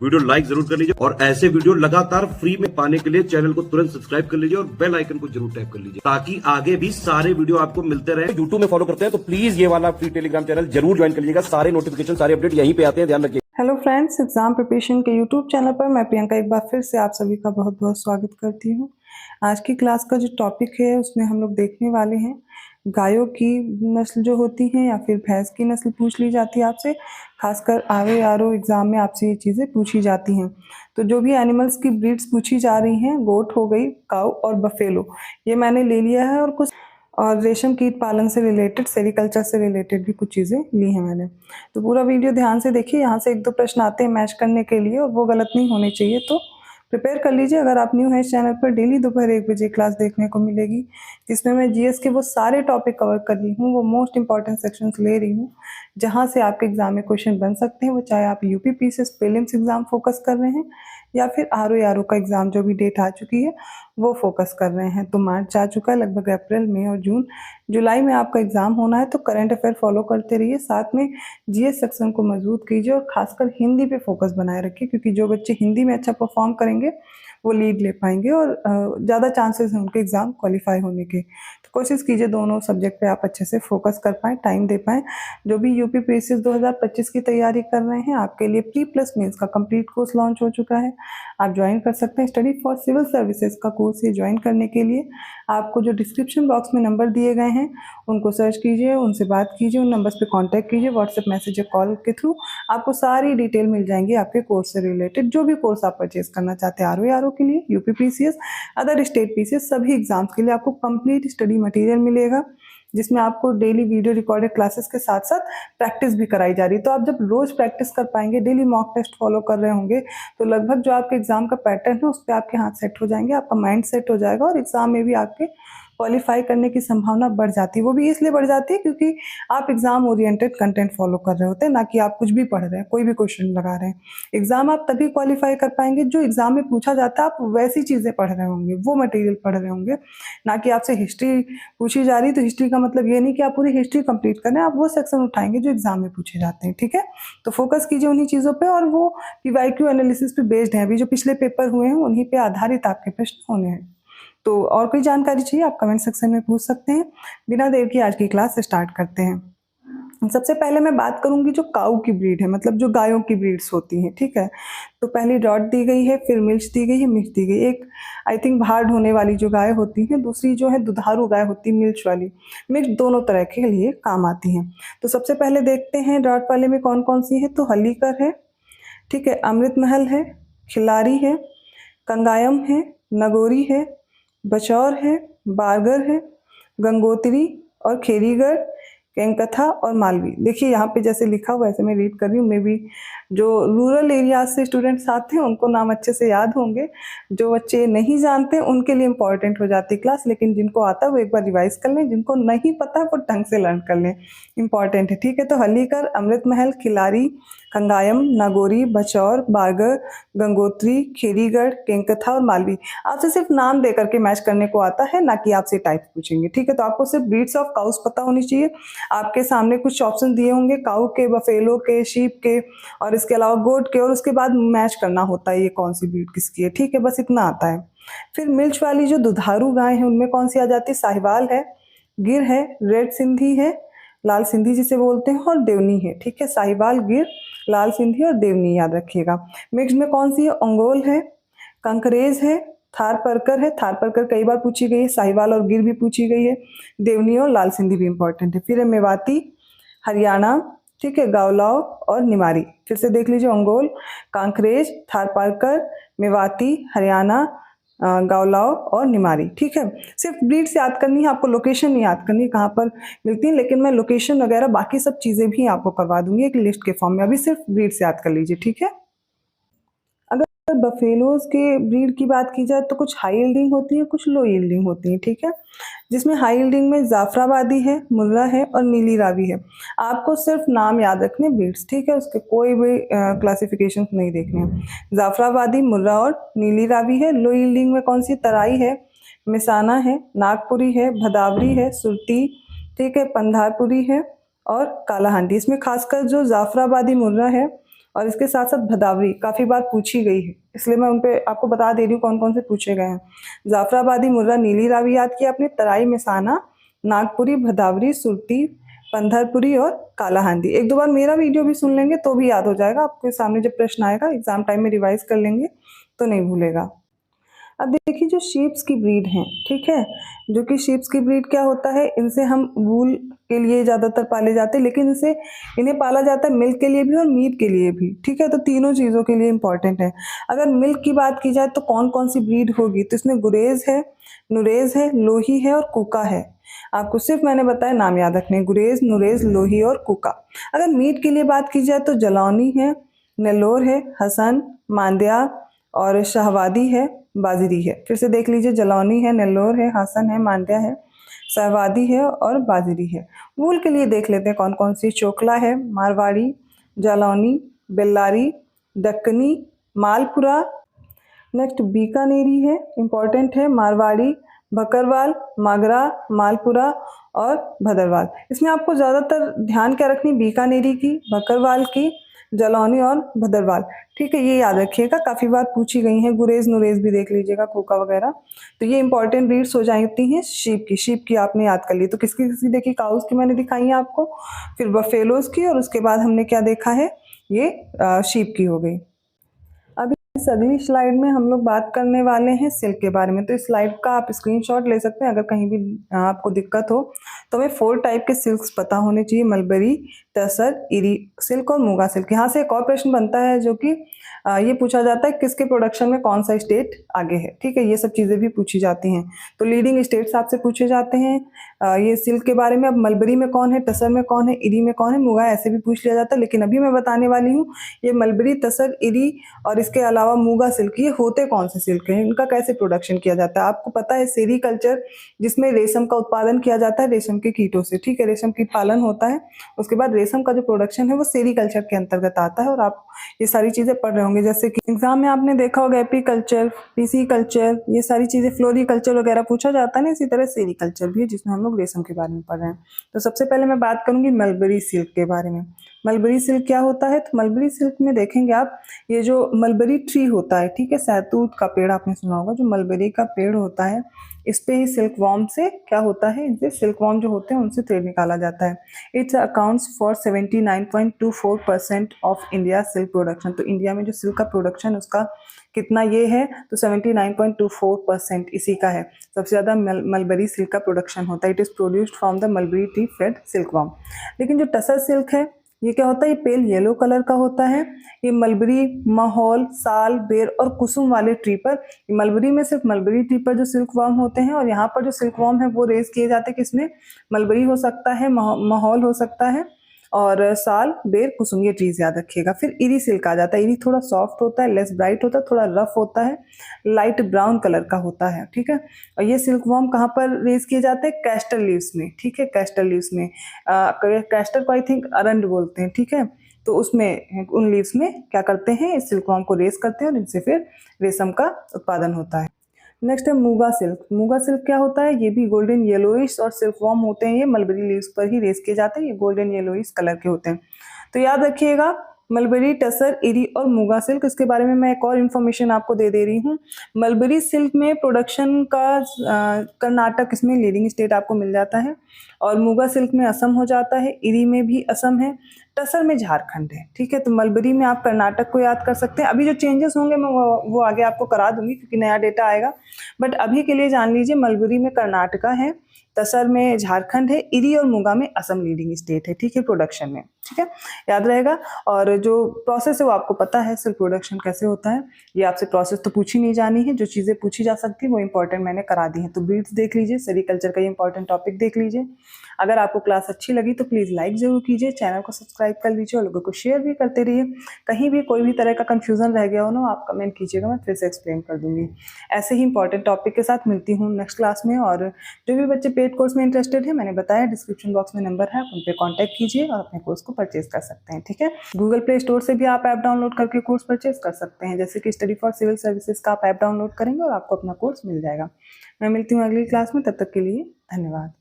Video like जरूर कर लीजिए और ऐसे वीडियो लगातार फ्री में पाने के लिए चैनल को तुरंत सब्सक्राइब कर लीजिए और बेल आइकन को जरूर टैप कर लीजिए ताकि आगे भी सारे वीडियो आपको मिलते रहे। यूट्यूब में फॉलो करते हैं तो प्लीज ये वाला फ्री टेलीग्राम चैनल जरूर ज्वाइन कर लीजिएगा। सारे नोटिफिकेशन सारे अपडेट यहीं पे आते हैं, ध्यान रखिए। हेलो फ्रेंड्स, एग्जाम प्रिपरेशन के यूट्यूब चैनल पर मैं प्रियंका एक बार फिर से आप सभी का बहुत बहुत स्वागत करती हूँ। आज की क्लास का जो टॉपिक है उसमें हम लोग देखने वाले हैं गायों की नस्ल जो होती हैं या फिर भैंस की नस्ल पूछ ली जाती है आपसे। खासकर आरओ एग्जाम में आपसे ये चीज़ें पूछी जाती हैं। तो जो भी एनिमल्स की ब्रीड्स पूछी जा रही हैं, गोट हो गई, काऊ और बफेलो, ये मैंने ले लिया है। और रेशम कीट पालन से रिलेटेड, सेरिकल्चर से रिलेटेड भी कुछ चीज़ें ली हैं मैंने। तो पूरा वीडियो ध्यान से देखिए, यहाँ से 1-2 प्रश्न आते हैं मैच करने के लिए और वो गलत नहीं होने चाहिए, तो प्रिपेयर कर लीजिए। अगर आप न्यू हैं इस चैनल पर, डेली दोपहर 1 बजे क्लास देखने को मिलेगी जिसमें मैं जीएस के वो सारे टॉपिक कवर कर रही हूँ, वो मोस्ट इंपॉर्टेंट सेक्शंस ले रही हूँ जहाँ से आपके एग्जाम में क्वेश्चन बन सकते हैं। वो चाहे आप UP PCS prelims exam focus कर रहे हैं या फिर आरओ का एग्जाम जो भी डेट आ चुकी है वो फोकस कर रहे हैं। तो मार्च आ चुका है, लगभग अप्रैल, मई और जून, जुलाई में आपका एग्जाम होना है। तो करंट अफेयर फॉलो करते रहिए, साथ में जीएस सेक्शन को मजबूत कीजिए और खासकर हिंदी पे फोकस बनाए रखिए, क्योंकि जो बच्चे हिंदी में अच्छा परफॉर्म करेंगे वो लीड ले पाएंगे और ज़्यादा चांसेस हैं उनके एग्ज़ाम क्वालिफाई होने के। तो कोशिश कीजिए दोनों सब्जेक्ट पे आप अच्छे से फोकस कर पाएँ, टाइम दे पाएँ। जो भी यूपी पीसीएस 2025 की तैयारी कर रहे हैं, आपके लिए प्री प्लस मेंस का कंप्लीट कोर्स लॉन्च हो चुका है, आप ज्वाइन कर सकते हैं। स्टडी फॉर सिविल सर्विसेज का कोर्स है। ज्वाइन करने के लिए आपको जो डिस्क्रिप्शन बॉक्स में नंबर दिए गए हैं उनको सर्च कीजिए, उनसे बात कीजिए, उन नंबर्स पे कांटेक्ट कीजिए, व्हाट्सएप मैसेज या कॉल के थ्रू आपको सारी डिटेल मिल जाएंगी आपके कोर्स से रिलेटेड। जो भी कोर्स आप परचेज करना चाहते हैं आरओ के लिए, UP PCS, other state PCS, सभी एग्जाम्स के लिए आपको कंप्लीट स्टडी मटेरियल मिलेगा जिसमें आपको डेली वीडियो रिकॉर्डेड क्लासेस के साथ साथ प्रैक्टिस भी कराई जा रही है। तो आप जब रोज प्रैक्टिस कर पाएंगे, डेली मॉक टेस्ट फॉलो कर रहे होंगे, तो लगभग जो आपके एग्जाम का पैटर्न है उस पर आपके हाथ सेट हो जाएंगे, आपका माइंड सेट हो जाएगा और एग्जाम में भी आपके क्वालिफाई करने की संभावना बढ़ जाती है। वो भी इसलिए बढ़ जाती है क्योंकि आप एग्जाम ओरिएंटेड कंटेंट फॉलो कर रहे होते हैं, ना कि आप कुछ भी पढ़ रहे हैं, कोई भी क्वेश्चन लगा रहे हैं। एग्जाम आप तभी क्वालिफाई कर पाएंगे जो एग्जाम में पूछा जाता है, आप वैसी चीज़ें पढ़ रहे होंगे, वो मटेरियल पढ़ रहे होंगे, ना कि आपसे हिस्ट्री पूछी जा रही। तो हिस्ट्री का मतलब ये नहीं कि आप पूरी हिस्ट्री कंप्लीट कर रहे हैं, आप वो सेक्शन उठाएंगे जो एग्जाम में पूछे जाते हैं। ठीक है, तो फोकस कीजिए उन्हीं चीज़ों पर, और वो पीवाईक्यू एनालिसिस पे बेस्ड है। अभी जो पिछले पेपर हुए हैं उन्हीं पे आधारित आपके प्रश्न होने हैं। तो और कोई जानकारी चाहिए आप कमेंट सेक्शन में पूछ सकते हैं। बिना देर के आज की क्लास स्टार्ट करते हैं। सबसे पहले मैं बात करूंगी जो काऊ की ब्रीड है, मतलब जो गायों की ब्रीड्स होती हैं। ठीक है, तो पहली डॉट दी गई है, फिर मिल्च दी गई है, मिक्स दी गई। एक आई थिंक बाहर ढोने वाली जो गाय होती हैं, दूसरी जो है दुधारू गाय होती है, मिल्च वाली। मिक्स दोनों तरह के लिए काम आती हैं। तो सबसे पहले देखते हैं डॉट वाले में कौन कौन सी है। तो हल्लीकर है, ठीक है, अमृत महल है, खिलारी है, कंगायम है, नगोरी है, बचौर है, बारगर है, गंगोत्री और खेरीगढ़, केंकथा और मालवी। देखिए यहाँ पे जैसे लिखा हुआ है वैसे मैं रीड कर रही हूँ। मे बी जो रूरल एरियाज से स्टूडेंट्स आते हैं उनको नाम अच्छे से याद होंगे, जो बच्चे नहीं जानते उनके लिए इंपॉर्टेंट हो जाती है क्लास, लेकिन जिनको आता है वो एक बार रिवाइज कर लें, जिनको नहीं पता वो ढंग से लर्न कर लें, इंपॉर्टेंट है। ठीक है, तो हल्लीकर, अमृत महल, खिलारी, कंगायम, नागौरी, बचौर, बारगर, गंगोत्री, खेरीगढ़, केंकथा और मालवी। आपसे सिर्फ नाम दे करके मैच करने को आता है, ना कि आपसे टाइप पूछेंगे। ठीक है, तो आपको सिर्फ ब्रीड्स ऑफ काउस पता होनी चाहिए। आपके सामने कुछ ऑप्शन दिए होंगे काऊ के, बफेलो के, शीप के और इसके अलावा गोट के, और उसके बाद मैच करना होता है ये कौन सी ब्रीड किसकी है। ठीक है, बस इतना आता है। फिर मिल्च वाली जो दुधारू गाय है उनमें कौन सी आ जाती है। साहिवाल है, गिर है, रेड सिंधी है, लाल सिंधी जिसे बोलते हैं, और देवनी है। ठीक है, साहिवाल, गिर, लाल सिंधी और देवनी याद रखिएगा। मिक्स में कौन सी है। अंगोल है, कंकरेज है, थार परकर है। थार परकर कई बार पूछी गई है, साहिवाल और गिर भी पूछी गई है, देवनी और लाल सिंधी भी इंपॉर्टेंट है। फिर है मेवाती, हरियाणा, ठीक है, गावलाव और निमारी। फिर से देख लीजिए, अंगोल, कांकरेज, थार पारकर, मेवाती, हरियाणा, गावलाव और निमारी। ठीक है, सिर्फ ब्रीड्स याद करनी है आपको, लोकेशन नहीं याद करनी कहाँ पर मिलती है, लेकिन मैं लोकेशन वगैरह बाकी सब चीज़ें भी आपको करवा दूंगी एक लिस्ट के फॉर्म में। अभी सिर्फ ब्रीड्स याद कर लीजिए। ठीक है, बफेलोज के ब्रीड की बात की जाए तो कुछ हाई यील्डिंग होती है, कुछ लो यील्डिंग होती है। ठीक है, जिसमें हाई यील्डिंग में जाफराबादी है, मुर्रा है और नीली रावी है। आपको सिर्फ नाम याद रखने ब्रीड्स। ठीक है, उसके कोई भी क्लासिफिकेशन नहीं देखने हैं। जाफराबादी, मुर्रा और नीली रावी है। लो यील्डिंग में कौन सी। तराई है, मिसाना है, नागपुरी है, भदावरी है, सुरती, ठीक है, पंधारपुरी है और कालाहांडी। इसमें खासकर जो जाफराबादी मुर्रा है और इसके साथ साथ भदावरी काफ़ी बार पूछी गई है, इसलिए मैं उन पे आपको बता दे रही हूँ कौन कौन से पूछे गए हैं। जाफराबादी, मुर्रा, नीली रावी याद किया आपने, तराई, मेसाना, नागपुरी, भदावरी, सुरती, पंधरपुरी और कालाहांदी। एक दो बार मेरा वीडियो भी सुन लेंगे तो भी याद हो जाएगा, आपके सामने जब प्रश्न आएगा एग्जाम टाइम में रिवाइज कर लेंगे तो नहीं भूलेगा। अब देखिए जो शीप्स की ब्रीड हैं, ठीक है, जो कि शीप्स की ब्रीड क्या होता है, इनसे हम वूल के लिए ज़्यादातर पाले जाते हैं, लेकिन इन्हें पाला जाता है मिल्क के लिए भी और मीट के लिए भी, ठीक है। तो तीनों चीज़ों के लिए इंपॉर्टेंट है। अगर मिल्क की बात की जाए तो कौन कौन सी ब्रीड होगी, तो इसमें गुरेज है, नुरेज है, लोही है और कुका है। आपको सिर्फ मैंने बताया नाम याद रखने, गुरेज, नुरेज, लोही और कुका। अगर मीट के लिए बात की जाए तो जलौनी है, नेल्लोर है, हसन, मांड्या और शाहवादी है, बाजरी है। फिर से देख लीजिए, जलौनी है, नेल्लोर है, हसन है, मांड्या है, शाहवादी है और बाजरी है। वूल के लिए देख लेते हैं कौन कौन सी, चोकला है, मारवाड़ी, जालौनी, बेल्लारी, दक्कनी, मालपुरा, नेक्स्ट बीकानेरी है, इंपॉर्टेंट है, मारवाड़ी, बकरवाल, मागरा, मालपुरा और भदरवाल। इसमें आपको ज़्यादातर ध्यान क्या रखनी, बीकानेरी की, बकरवाल की, जलौनी और भदरवाल, ठीक है, ये याद रखिएगा, काफ़ी बार पूछी गई हैं। गुरेज, नुरेज भी देख लीजिएगा, कोका वगैरह। तो ये इंपॉर्टेंट ब्रीड्स हो जाती हैं शीप की। शीप की आपने याद कर ली, तो किसकी किसकी देखी, काउस की मैंने दिखाई है आपको, फिर बफेलोज की, और उसके बाद हमने क्या देखा है, ये शीप की हो गई। अब इस अगली स्लाइड में हम लोग बात करने वाले हैं सिल्क के बारे में। तो इस स्लाइड का आप स्क्रीनशॉट ले सकते हैं, अगर कहीं भी आपको दिक्कत हो तो हमें 4 टाइप के सिल्क्स पता होने चाहिए, मलबरी, टसर, इरी सिल्क और मूंगा सिल्क। यहाँ से एक और प्रश्न बनता है जो कि ये पूछा जाता है किसके प्रोडक्शन में कौन सा स्टेट आगे है, ठीक है, ये सब चीज़ें भी पूछी जाती हैं। तो लीडिंग स्टेट्स आपसे पूछे जाते हैं ये सिल्क के बारे में। अब मलबरी में कौन है, टसर में कौन है, इरी में कौन है, मूंगा ऐसे भी पूछ लिया जाता है, लेकिन अभी मैं बताने वाली हूँ ये मलबरी, टसर, इरी और इसके अलावा मूंगा सिल्क, ये होते कौन से सिल्क हैं, इनका कैसे प्रोडक्शन किया जाता है। आपको पता है सेरीकल्चर, जिसमें रेशम का उत्पादन किया जाता है रेशम के कीटों से, ठीक है, रेशम कीट पालन होता है, उसके बाद रेशम का जो प्रोडक्शन है वो सेरीकल्चर के अंतर्गत आता है। और आप ये सारी चीज़ें पढ़ रहे होंगे, जैसे कि एग्जाम में आपने देखा होगा एपीकल्चर, पीसीकल्चर, ये सारी चीज़ें, फ्लोरिकल्चर वगैरह पूछा जाता है ना, इसी तरह सेरीकल्चर भी है जिसमें हम लोग रेशम के बारे में पढ़ रहे हैं। तो सबसे पहले मैं बात करूंगी मलबरी सिल्क के बारे में। मलबरी सिल्क क्या होता है, तो मलबरी सिल्क में देखेंगे आप, ये जो मलबरी ट्री होता है, ठीक है, सहतूत का पेड़ आपने सुना होगा, जो मलबरी का पेड़ होता है, इस पे ही सिल्क वॉर्म से क्या होता है, इनसे सिल्क वॉर्म जो होते हैं उनसे थ्रेड निकाला जाता है। It's accounts for 79.24% of India silk production. तो इंडिया में जो सिल्क का प्रोडक्शन उसका कितना ये है, तो 79.24% इसी का है। सबसे ज़्यादा मलबरी सिल्क का प्रोडक्शन होता है। It is produced from the mulberry tree fed silk worm. लेकिन जो टसर सिल्क है ये क्या होता है, ये पेल येलो कलर का होता है। ये मलबरी, माहौल, साल, बेर और कुसुम वाले ट्री पर, मलबरी में सिर्फ मलबरी ट्री पर जो सिल्क वॉर्म होते हैं, और यहाँ पर जो सिल्क वॉर्म है वो रेज किए जाते हैं किसमें, मलबरी हो सकता है, माहौल हो सकता है, और साल, बेर, कुसुम, ये ट्रीज याद रखिएगा। फिर इरी सिल्क आ जाता है। इरी थोड़ा सॉफ्ट होता है, लेस ब्राइट होता है, थोड़ा रफ होता है, लाइट ब्राउन कलर का होता है, ठीक है। और ये सिल्क वॉर्म कहाँ पर रेज किए जाते हैं, कैस्टर लीव्स में, ठीक है, कैस्टर लीव्स में। कैस्टर को आई थिंक अरंड बोलते हैं, ठीक है। तो उसमें उन लीव्स में क्या करते हैं, इस सिल्क वॉर्म को रेज करते हैं और इनसे फिर रेशम का उत्पादन होता है। नेक्स्ट है मूगा सिल्क। मूगा सिल्क क्या होता है, ये भी गोल्डन येलोइश और सिल्क वॉर्म होते हैं। ये मलबरी लीव्स पर ही रेस किए जाते हैं। ये गोल्डन येलोइश कलर के होते हैं। तो याद रखिएगा, मलबरी, टसर, इरी और मूगा सिल्क। इसके बारे में मैं एक और इन्फॉर्मेशन आपको दे दे रही हूँ। मलबरी सिल्क में प्रोडक्शन का कर्नाटक इसमें लीडिंग स्टेट आपको मिल जाता है, और मूगा सिल्क में असम हो जाता है, इरी में भी असम है, टसर में झारखंड है, ठीक है। तो मलबरी में आप कर्नाटक को याद कर सकते हैं। अभी जो चेंजेस होंगे मैं वो आगे आपको करा दूंगी क्योंकि नया डेटा आएगा, बट अभी के लिए जान लीजिए मलबरी में कर्नाटका है, तसर में झारखंड है, इरी और मूंगा में असम लीडिंग स्टेट है, ठीक है, प्रोडक्शन में, ठीक है, याद रहेगा। और जो प्रोसेस है वो आपको पता है, सिल्क प्रोडक्शन कैसे होता है। ये आपसे प्रोसेस तो पूछी नहीं जानी है, जो चीज़ें पूछी जा सकती है वो इंपॉर्टेंट मैंने करा दी है। तो ब्रीड्स देख लीजिए, सेरीकल्चर का ये इंपॉर्टेंट टॉपिक देख लीजिए। अगर आपको क्लास अच्छी लगी तो प्लीज़ लाइक जरूर कीजिए, चैनल को सब्सक्राइब कर लीजिए और लोगों को शेयर भी करते रहिए। कहीं भी कोई भी तरह का कंफ्यूजन रह गया हो ना, आप कमेंट कीजिएगा, मैं फिर से एक्सप्लेन कर दूंगी। ऐसे ही इंपॉर्टेंट टॉपिक के साथ मिलती हूँ नेक्स्ट क्लास में। और जो भी बच्चे पेड कोर्स में इंटरेस्टेड है, मैंने बताया डिस्क्रिप्शन बॉक्स में नंबर है, उन पर कॉन्टैक्ट कीजिए और अपने कोर्स को परचेज कर सकते हैं, ठीक है। गूगल प्ले स्टोर से भी आप ऐप डाउनलोड करके कोर्स परचेज कर सकते हैं, जैसे कि स्टडी फॉर सिविल सर्विसेज का आप ऐप डाउनलोड करेंगे और आपको अपना कोर्स मिल जाएगा। मैं मिलती हूँ अगली क्लास में, तब तक के लिए धन्यवाद।